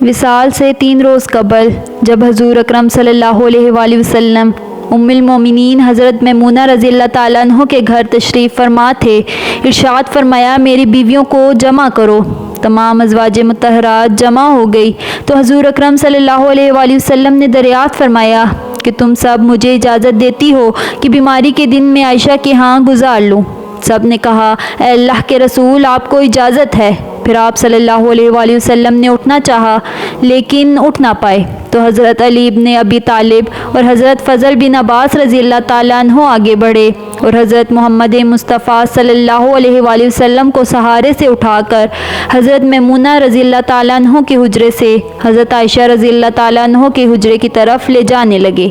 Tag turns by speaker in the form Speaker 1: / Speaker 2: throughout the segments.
Speaker 1: وصال سے 3 روز قبل جب حضور اکرم صلی اللہ علیہ وآلہ وسلم ام المومنین حضرت میمونہ رضی اللہ تعالیٰ عنہ کے گھر تشریف فرما تھے، ارشاد فرمایا میری بیویوں کو جمع کرو۔ تمام ازواج مطہرات جمع ہو گئی تو حضور اکرم صلی اللہ علیہ وآلہ وسلم نے دریافت فرمایا کہ تم سب مجھے اجازت دیتی ہو کہ بیماری کے دن میں عائشہ کے ہاں گزار لوں؟ سب نے کہا اے اللہ کے رسول آپ کو اجازت ہے۔ پھر آپ صلی اللہ علیہ وآلہ وسلم نے اٹھنا چاہا لیکن اٹھ نہ پائے تو حضرت علی بن ابی طالب اور حضرت فضل بن عباس رضی اللہ تعالیٰ عنہ آگے بڑھے اور حضرت محمد مصطفیٰ صلی اللہ علیہ وآلہ وسلم کو سہارے سے اٹھا کر حضرت میمونہ رضی اللہ تعالیٰ عنہ کے حجرے سے حضرت عائشہ رضی اللہ تعالیٰ عنہ کے حجرے کی طرف لے جانے لگے۔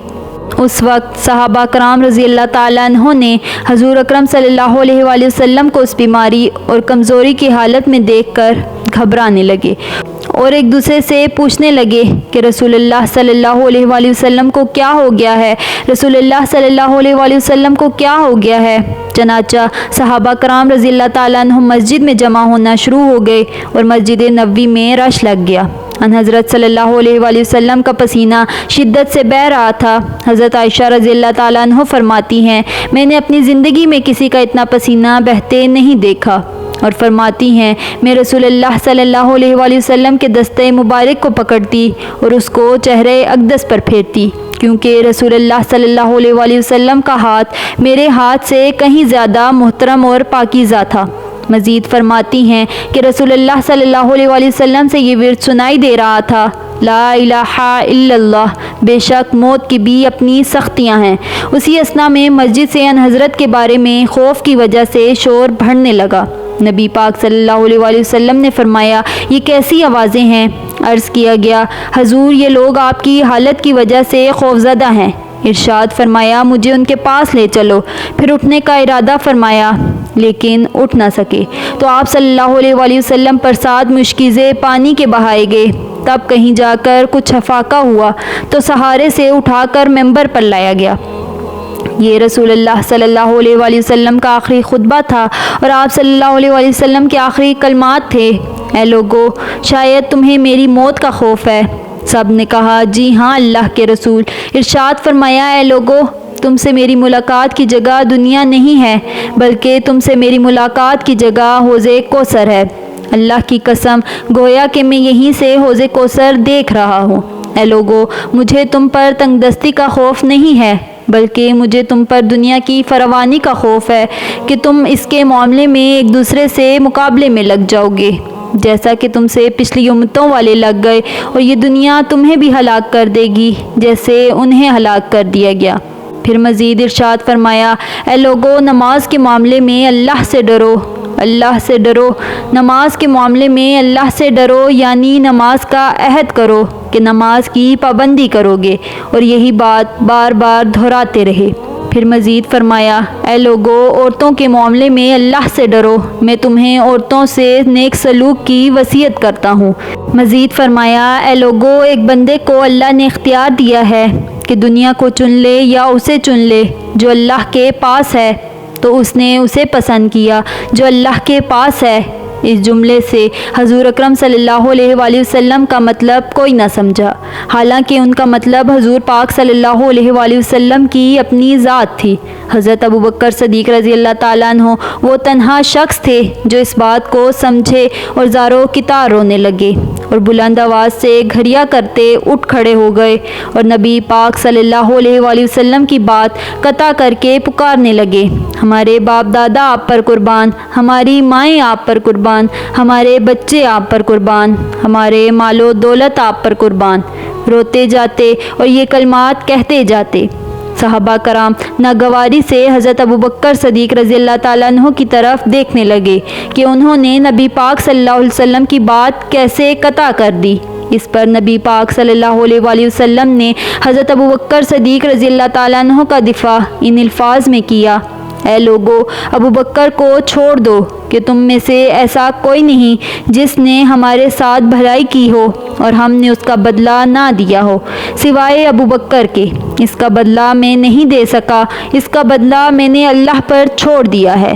Speaker 1: اس وقت صحابہ کرام رضی اللہ تعالیٰ عنہ نے حضور اکرم صلی اللہ علیہ وآلہ وسلم کو اس بیماری اور کمزوری کی حالت میں دیکھ کر گھبرانے لگے اور ایک دوسرے سے پوچھنے لگے کہ رسول اللہ صلی اللہ علیہ وآلہ وسلم کو کیا ہو گیا ہے، رسول اللہ صلی اللہ علیہ وآلہ وسلم کو کیا ہو گیا ہے۔ چنانچہ صحابہ کرام رضی اللہ تعالیٰ عنہ مسجد میں جمع ہونا شروع ہو گئے اور مسجد نبوی میں رش لگ گیا۔ ان حضرت صلی اللہ علیہ وآلہ وسلم کا پسینہ شدت سے بہہ رہا تھا۔ حضرت عائشہ رضی اللہ تعالیٰ عنہ فرماتی ہیں میں نے اپنی زندگی میں کسی کا اتنا پسینہ بہتے نہیں دیکھا، اور فرماتی ہیں میں رسول اللہ صلی اللہ علیہ وآلہ وسلم کے دستے مبارک کو پکڑتی اور اس کو چہرے اقدس پر پھیرتی، کیونکہ رسول اللہ صلی اللہ علیہ وآلہ وسلم کا ہاتھ میرے ہاتھ سے کہیں زیادہ محترم اور پاکیزہ تھا۔ مزید فرماتی ہیں کہ رسول اللہ صلی اللہ علیہ وآلہ وسلم سے یہ ورد سنائی دے رہا تھا لا الہ الا اللہ، بے شک موت کی بھی اپنی سختیاں ہیں۔ اسی اثنا میں مسجد سے ان حضرت کے بارے میں خوف کی وجہ سے شور بڑھنے لگا۔ نبی پاک صلی اللہ علیہ وآلہ وسلم نے فرمایا یہ کیسی آوازیں ہیں؟ عرض کیا گیا حضور یہ لوگ آپ کی حالت کی وجہ سے خوفزدہ ہیں۔ ارشاد فرمایا مجھے ان کے پاس لے چلو۔ پھر اٹھنے کا ارادہ فرمایا لیکن اٹھ نہ سکے تو آپ صلی اللہ علیہ وآلہ وسلم پر 7 مشکیزیں پانی کے بہائے گئے۔ تب کہیں جا کر کچھ افاقہ ہوا تو سہارے سے اٹھا کر ممبر پر لایا گیا۔ یہ رسول اللہ صلی اللہ علیہ وآلہ وسلم کا آخری خطبہ تھا اور آپ صلی اللہ علیہ وآلہ وسلم کے آخری کلمات تھے اے لوگو شاید تمہیں میری موت کا خوف ہے۔ سب نے کہا جی ہاں اللہ کے رسول۔ ارشاد فرمایا اے لوگو تم سے میری ملاقات کی جگہ دنیا نہیں ہے بلکہ تم سے میری ملاقات کی جگہ حوض کوثر ہے۔ اللہ کی قسم گویا کہ میں یہیں سے حوض کوثر دیکھ رہا ہوں۔ اے لوگو مجھے تم پر تنگ دستی کا خوف نہیں ہے بلکہ مجھے تم پر دنیا کی فراوانی کا خوف ہے کہ تم اس کے معاملے میں ایک دوسرے سے مقابلے میں لگ جاؤ گے جیسا کہ تم سے پچھلی امتوں والے لگ گئے، اور یہ دنیا تمہیں بھی ہلاک کر دے گی جیسے انہیں ہلاک کر دیا گیا۔ پھر مزید ارشاد فرمایا اے لوگو نماز کے معاملے میں اللہ سے ڈرو، اللہ سے ڈرو، نماز کے معاملے میں اللہ سے ڈرو، یعنی نماز کا عہد کرو کہ نماز کی پابندی کرو گے، اور یہی بات بار بار دہراتے رہے۔ پھر مزید فرمایا اے لوگو عورتوں کے معاملے میں اللہ سے ڈرو، میں تمہیں عورتوں سے نیک سلوک کی وصیت کرتا ہوں۔ مزید فرمایا اے لوگو ایک بندے کو اللہ نے اختیار دیا ہے کہ دنیا کو چن لے یا اسے چن لے، جو اللہ کے پاس ہے تو اس نے اسے پسند کیا جو اللہ کے پاس ہے۔ اس جملے سے حضور اکرم صلی اللہ علیہ وآلہ وسلم کا مطلب کوئی نہ سمجھا، حالانکہ ان کا مطلب حضور پاک صلی اللہ علیہ وآلہ وسلم کی اپنی ذات تھی۔ حضرت ابوبکر صدیق رضی اللہ تعالیٰ عنہ وہ تنہا شخص تھے جو اس بات کو سمجھے اور زارو کتار رونے لگے اور بلند آواز سے گھریا کرتے اٹھ کھڑے ہو گئے اور نبی پاک صلی اللہ علیہ وآلہ وسلم کی بات قطع کر کے پکارنے لگے ہمارے باپ دادا آپ پر قربان، ہماری مائیں آپ پر قربان، ہمارے بچے آپ پر قربان، ہمارے مال و دولت آپ پر قربان۔ روتے جاتے اور یہ کلمات کہتے جاتے۔ صحابہ کرام ناگواری سے حضرت ابوبکر صدیق رضی اللہ تعالیٰ عنہ کی طرف دیکھنے لگے کہ انہوں نے نبی پاک صلی اللہ علیہ وسلم کی بات کیسے قطع کر دی۔ اس پر نبی پاک صلی اللہ علیہ وآلہ وسلم نے حضرت ابوبکر صدیق رضی اللہ تعالیٰ عنہ کا دفاع ان الفاظ میں کیا اے لوگو ابوبکر کو چھوڑ دو کہ تم میں سے ایسا کوئی نہیں جس نے ہمارے ساتھ بھلائی کی ہو اور ہم نے اس کا بدلہ نہ دیا ہو سوائے ابوبکر کے۔ اس کا بدلہ میں نہیں دے سکا، اس کا بدلہ میں نے اللہ پر چھوڑ دیا ہے۔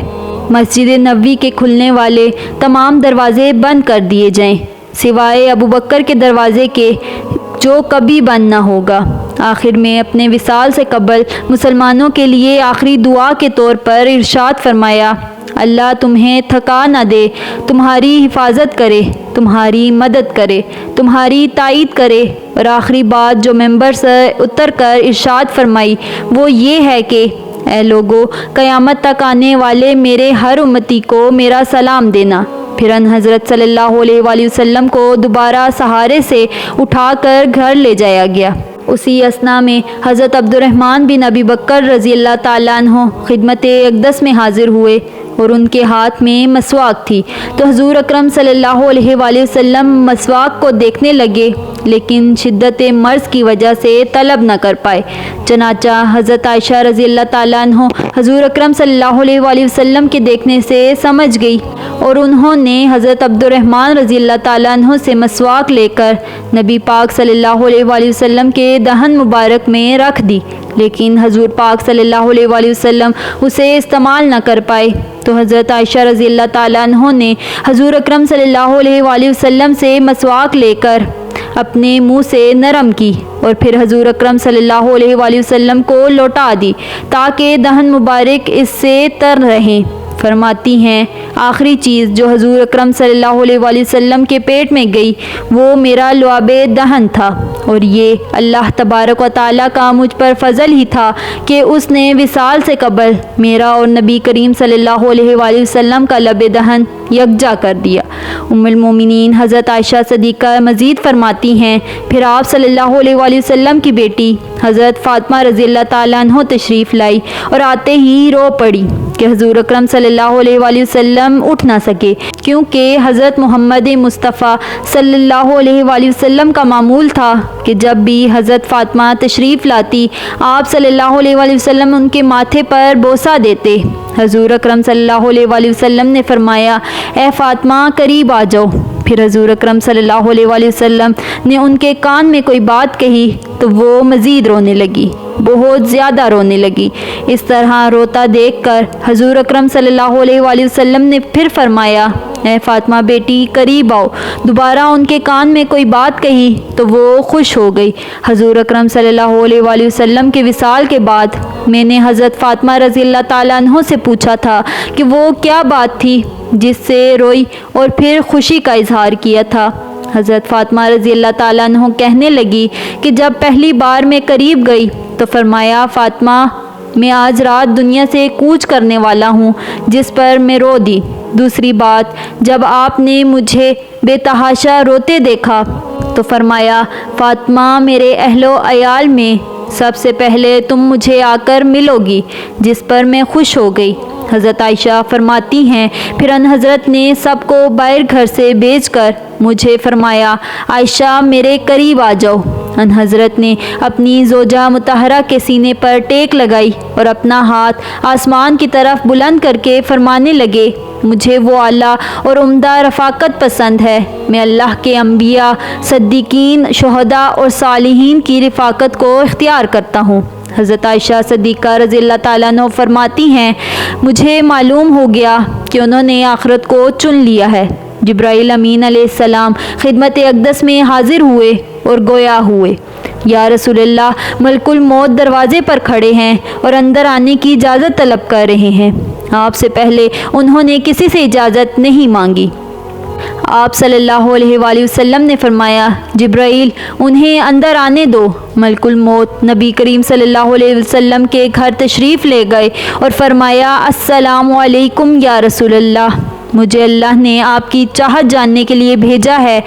Speaker 1: مسجد نبوی کے کھلنے والے تمام دروازے بند کر دیے جائیں، سوائے ابو بکر کے دروازے کے جو کبھی بند نہ ہوگا۔ آخر میں اپنے وصال سے قبل مسلمانوں کے لیے آخری دعا کے طور پر ارشاد فرمایا، اللہ تمہیں تھکا نہ دے، تمہاری حفاظت کرے، تمہاری مدد کرے، تمہاری تائید کرے۔ اور آخری بات جو ممبر سے اتر کر ارشاد فرمائی وہ یہ ہے کہ اے لوگو، قیامت تک آنے والے میرے ہر امتی کو میرا سلام دینا۔ پھر ان حضرت صلی اللہ علیہ وآلہ وسلم کو دوبارہ سہارے سے اٹھا کر گھر لے جایا گیا۔ اسی اثنا میں حضرت عبد الرحمن بن ابی بکر رضی اللہ تعالیٰ عنہ خدمت اقدس میں حاضر ہوئے اور ان کے ہاتھ میں مسواک تھی، تو حضور اکرم صلی اللہ علیہ وآلہ وسلم مسواک کو دیکھنے لگے لیکن شدت مرض کی وجہ سے طلب نہ کر پائے۔ چنانچہ حضرت عائشہ رضی اللہ تعالیٰ عنہ حضور اکرم صلی اللہ علیہ وآلہ وسلم کے دیکھنے سے سمجھ گئی اور انہوں نے حضرت عبد الرحمن رضی اللہ تعالیٰ عنہ سے مسواک لے کر نبی پاک صلی اللہ علیہ وآلہ وسلم کے دہن مبارک میں رکھ دی، لیکن حضور پاک صلی اللہ علیہ وآلہ وسلم اسے استعمال نہ کر پائے۔ تو حضرت عائشہ رضی اللہ تعالیٰ عنہ نے حضور اکرم صلی اللہ علیہ وآلہ وسلم سے مسواک لے کر اپنے منہ سے نرم کی اور پھر حضور اکرم صلی اللہ علیہ وآلہ وسلم کو لوٹا دی تاکہ دہن مبارک اس سے تر رہیں۔ فرماتی ہیں آخری چیز جو حضور اکرم صلی اللہ علیہ وآلہ وسلم کے پیٹ میں گئی وہ میرا لعاب دہن تھا، اور یہ اللہ تبارک و تعالیٰ کا مجھ پر فضل ہی تھا کہ اس نے وصال سے قبل میرا اور نبی کریم صلی اللہ علیہ وآلہ وسلم کا لب دہن یکجا کر دیا۔ ام المومنین حضرت عائشہ صدیقہ مزید فرماتی ہیں پھر آپ صلی اللہ علیہ وآلہ وسلم کی بیٹی حضرت فاطمہ رضی اللہ تعالیٰ عنہ تشریف لائی اور آتے ہی رو پڑی کہ حضور اکرم صلی اللہ علیہ وآلہ وسلم اٹھ نہ سکے، کیونکہ حضرت محمد مصطفیٰ صلی اللہ علیہ وآلہ وسلم کا معمول تھا کہ جب بھی حضرت فاطمہ تشریف لاتی آپ صلی اللہ علیہ وآلہ وسلم ان کے ماتھے پر بوسہ دیتے۔ حضور اکرم صلی اللہ علیہ وآلہ وسلم نے فرمایا اے فاطمہ قریب آ جاؤ۔ پھر حضور اکرم صلی اللہ علیہ وآلہ وسلم نے ان کے کان میں کوئی بات کہی تو وہ مزید رونے لگی، بہت زیادہ رونے لگی۔ اس طرح روتا دیکھ کر حضور اکرم صلی اللہ علیہ وآلہ وسلم نے پھر فرمایا اے فاطمہ بیٹی قریب آؤ۔ دوبارہ ان کے کان میں کوئی بات کہی تو وہ خوش ہو گئی۔ حضور اکرم صلی اللہ علیہ وآلہ وسلم کے وصال کے بعد میں نے حضرت فاطمہ رضی اللہ تعالیٰ عنہ سے پوچھا تھا کہ وہ کیا بات تھی جس سے روئی اور پھر خوشی کا اظہار کیا تھا۔ حضرت فاطمہ رضی اللہ تعالیٰ عنہ کہنے لگی کہ جب پہلی بار میں قریب گئی تو فرمایا فاطمہ میں آج رات دنیا سے کوچ کرنے والا ہوں، جس پر میں رو دی۔ دوسری بات جب آپ نے مجھے بے تحاشا روتے دیکھا تو فرمایا فاطمہ میرے اہل و عیال میں سب سے پہلے تم مجھے آ کر ملو گی، جس پر میں خوش ہو گئی۔ حضرت عائشہ فرماتی ہیں پھر ان حضرت نے سب کو باہر گھر سے بھیج کر مجھے فرمایا عائشہ میرے قریب آ جاؤ۔ ان حضرت نے اپنی زوجہ مطہرہ کے سینے پر ٹیک لگائی اور اپنا ہاتھ آسمان کی طرف بلند کر کے فرمانے لگے مجھے وہ اعلیٰ اور عمدہ رفاقت پسند ہے، میں اللہ کے انبیاء، صدیقین، شہداء اور صالحین کی رفاقت کو اختیار کرتا ہوں۔ حضرت عائشہ صدیقہ رضی اللہ تعالیٰ عنہ فرماتی ہیں مجھے معلوم ہو گیا کہ انہوں نے آخرت کو چن لیا ہے۔ جبرائیل امین علیہ السلام خدمت اقدس میں حاضر ہوئے اور گویا ہوئے یا رسول اللہ ملک الموت دروازے پر کھڑے ہیں اور اندر آنے کی اجازت طلب کر رہے ہیں۔ آپ سے پہلے انہوں نے کسی سے اجازت نہیں مانگی۔ آپ صلی اللہ علیہ وآلہ وسلم نے فرمایا جبرائیل انہیں اندر آنے دو۔ ملک الموت نبی کریم صلی اللہ علیہ وسلم کے گھر تشریف لے گئے اور فرمایا السلام علیکم یا رسول اللہ، مجھے اللہ نے آپ کی چاہت جاننے کے لیے بھیجا ہے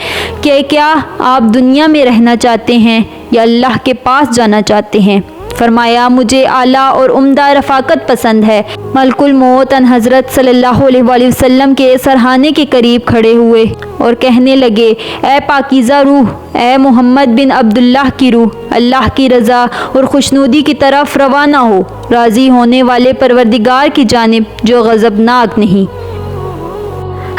Speaker 1: کہ کیا آپ دنیا میں رہنا چاہتے ہیں یا اللہ کے پاس جانا چاہتے ہیں؟ فرمایا مجھے اعلیٰ اور عمدہ رفاقت پسند ہے۔ ملک الموت ان حضرت صلی اللہ علیہ وآلہ وسلم کے سرہانے کے قریب کھڑے ہوئے اور کہنے لگے اے پاکیزہ روح، اے محمد بن عبداللہ کی روح، اللہ کی رضا اور خوشنودی کی طرف روانہ ہو، راضی ہونے والے پروردگار کی جانب جو غضبناک نہیں۔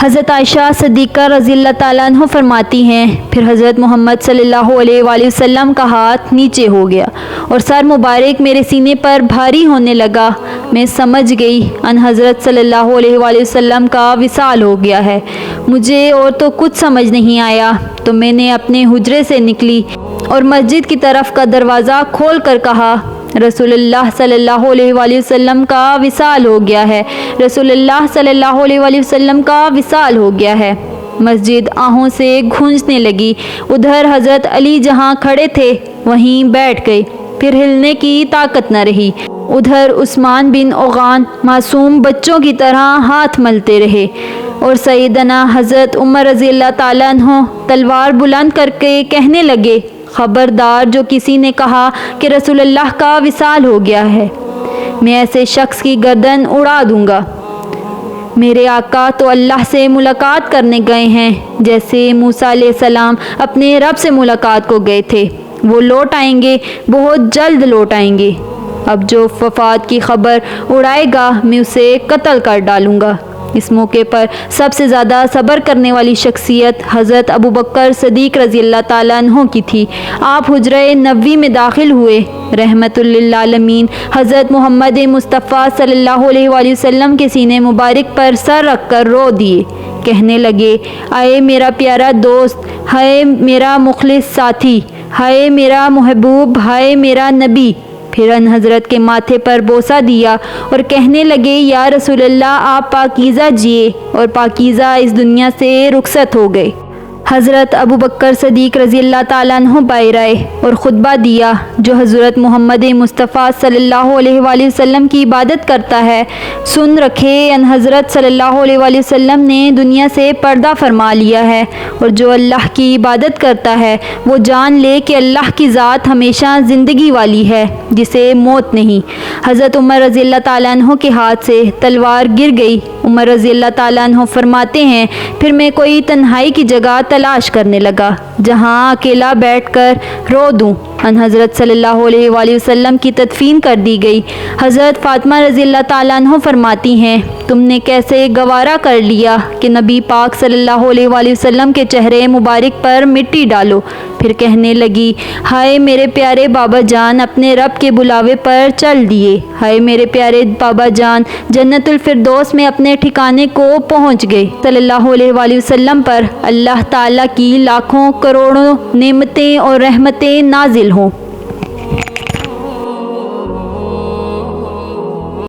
Speaker 1: حضرت عائشہ صدیقہ رضی اللہ تعالیٰ عنہ فرماتی ہیں پھر حضرت محمد صلی اللہ علیہ وآلہ وسلم کا ہاتھ نیچے ہو گیا اور سر مبارک میرے سینے پر بھاری ہونے لگا۔ میں سمجھ گئی ان حضرت صلی اللہ علیہ وآلہ وسلم کا وصال ہو گیا ہے۔ مجھے اور تو کچھ سمجھ نہیں آیا تو میں نے اپنے حجرے سے نکلی اور مسجد کی طرف کا دروازہ کھول کر کہا رسول اللہ صلی اللہ علیہ وآلہ وسلم کا وصال ہو گیا ہے، رسول اللہ صلی اللہ علیہ وآلہ وسلم کا وصال ہو گیا ہے۔ مسجد آہوں سے گونجنے لگی۔ ادھر حضرت علی جہاں کھڑے تھے وہیں بیٹھ گئے، پھر ہلنے کی طاقت نہ رہی۔ ادھر عثمان بن عفان معصوم بچوں کی طرح ہاتھ ملتے رہے اور سیدنا حضرت عمر رضی اللہ تعالیٰ عنہ تلوار بلند کر کے کہنے لگے خبردار جو کسی نے کہا کہ رسول اللہ کا وصال ہو گیا ہے، میں ایسے شخص کی گردن اڑا دوں گا۔ میرے آقا تو اللہ سے ملاقات کرنے گئے ہیں جیسے موسیٰ علیہ السلام اپنے رب سے ملاقات کو گئے تھے، وہ لوٹ آئیں گے، بہت جلد لوٹ آئیں گے۔ اب جو وفات کی خبر اڑائے گا میں اسے قتل کر ڈالوں گا۔ اس موقع پر سب سے زیادہ صبر کرنے والی شخصیت حضرت ابوبکر صدیق رضی اللہ تعالیٰ عنہ کی تھی۔ آپ حجرہ نبوی میں داخل ہوئے، رحمت للعالمین حضرت محمد مصطفیٰ صلی اللہ علیہ وآلہ وسلم کے سینے مبارک پر سر رکھ کر رو دیے، کہنے لگے اے میرا پیارا دوست، ہائے میرا مخلص ساتھی، ہائے میرا محبوب، ہائے میرا نبی۔ پھر ان حضرت کے ماتھے پر بوسہ دیا اور کہنے لگے یا رسول اللہ آپ پاکیزہ جیے، اور پاکیزہ اس دنیا سے رخصت ہو گئے۔ حضرت ابوبکر صدیق رضی اللہ تعالیٰ عنہ باہر آئے اور خطبہ دیا جو حضرت محمد مصطفیٰ صلی اللہ علیہ وآلہ وسلم کی عبادت کرتا ہے سن رکھے ان حضرت صلی اللہ علیہ وآلہ وسلم نے دنیا سے پردہ فرما لیا ہے، اور جو اللہ کی عبادت کرتا ہے وہ جان لے کہ اللہ کی ذات ہمیشہ زندگی والی ہے جسے موت نہیں۔ حضرت عمر رضی اللہ تعالیٰ عنہ کے ہاتھ سے تلوار گر گئی۔ عمر رضی اللہ تعالیٰ عنہ فرماتے ہیں پھر میں کوئی تنہائی کی جگہ تلاش کرنے لگا جہاں اکیلا بیٹھ کر رو دوں۔ ان حضرت صلی اللہ علیہ وآلہ وسلم کی تدفین کر دی گئی۔ حضرت فاطمہ رضی اللہ تعالیٰ عنہ فرماتی ہیں تم نے کیسے گوارا کر لیا کہ نبی پاک صلی اللہ علیہ وآلہ وسلم کے چہرے مبارک پر مٹی ڈالو۔ پھر کہنے لگی ہائے میرے پیارے بابا جان اپنے رب کے بلاوے پر چل دیے، ہائے میرے پیارے بابا جان جنت الفردوس میں اپنے ٹھکانے کو پہنچ گئے۔ صلی اللہ علیہ وآلہ وسلم پر اللہ تعالیٰ کی لاکھوں کروڑوں نعمتیں اور رحمتیں نازل ہوں۔